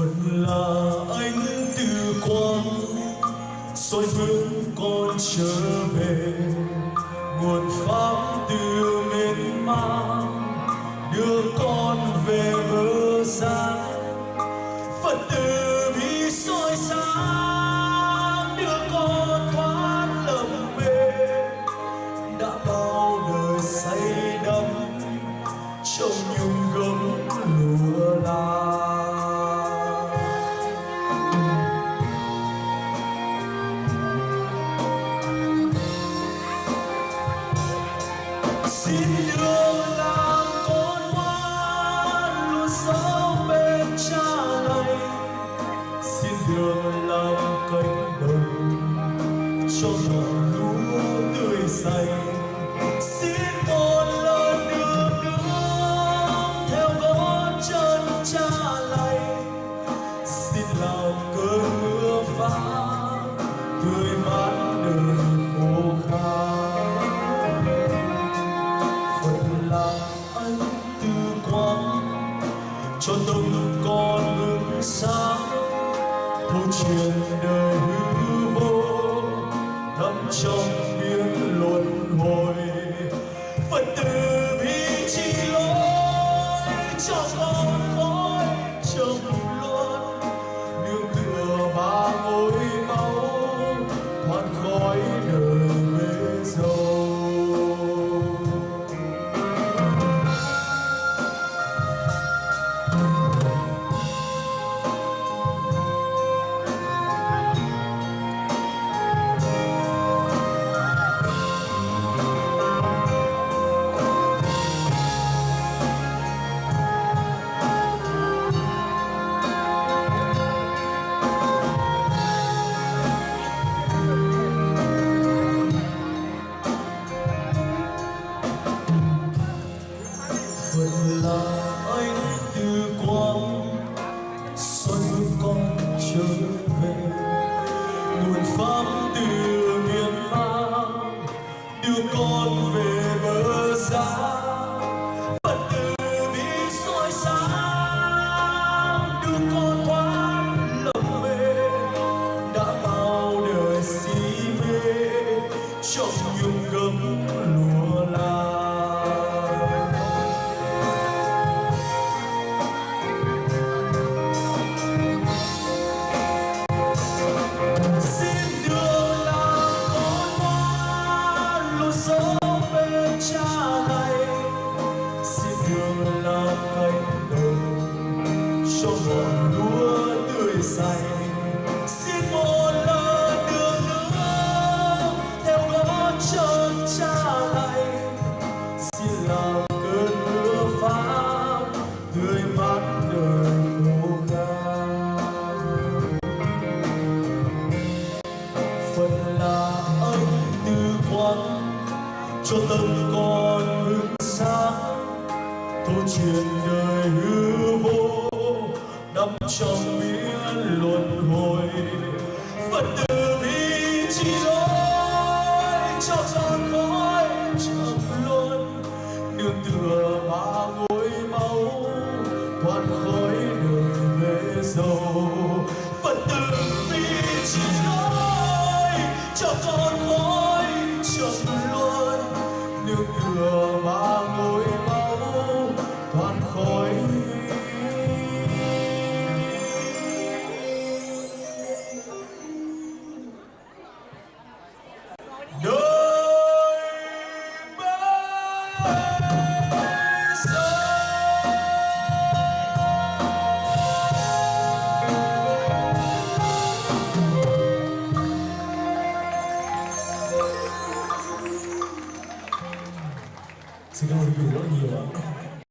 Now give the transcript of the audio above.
Phật là ánh từ quang soi hướng con trở về, nguồn pháp từ miền mang đưa con về bờ giác. Phật từ bi soi sáng đưa con thoát lầm mê, đã bao đời say đắm trong nhung gấm lụa la. Xin đường làm con ngoan luôn sống bên cha lành, xin đường làm cánh đồng cho ngọn lúa tươi xanh. Xin một lần nữa theo gót chân cha lành, xin làm cơn mưa phá tươi mát đời khô khan. Ánh từ quang cho tâm con bừng sáng, thấu triệt đời hư vô nằm trong biển luân hồi. Phật từ bi chỉ lối cho con khói trầm luân, nương tựa ba ngôi máu thoát khỏi đời mê dâu. Phật là ánh từ quang soi hướng con trở về, nguồn pháp từ miền mang đưa con về bờ giác. Phật từ bi soi sáng đưa con thoát lầm mê, đã bao đời si mê trong nhung gấm lụa la. Cha lành, xin đường làm cánh đồng cho ngọn lúa tươi xanh. Xin một lần nữa theo gót chân cha lành, xin làm cơn mưa phá tươi mát đời khô khan. Phật là ánh từ quang cho tâm con bừng sáng, thấu triệt đời hư vô nằm trong biển luân hồi. Phật từ bi chỉ lối cho con khói trầm luân, nương tựa ba ngôi máu thoát khỏi đời mê dâu. Phật từ bi chỉ lối cho con khói trầm luân, nương tựa ba ngôi máu thoát khỏi đời mê dâu. Xin cảm ơn quý vị rất nhiều ạ.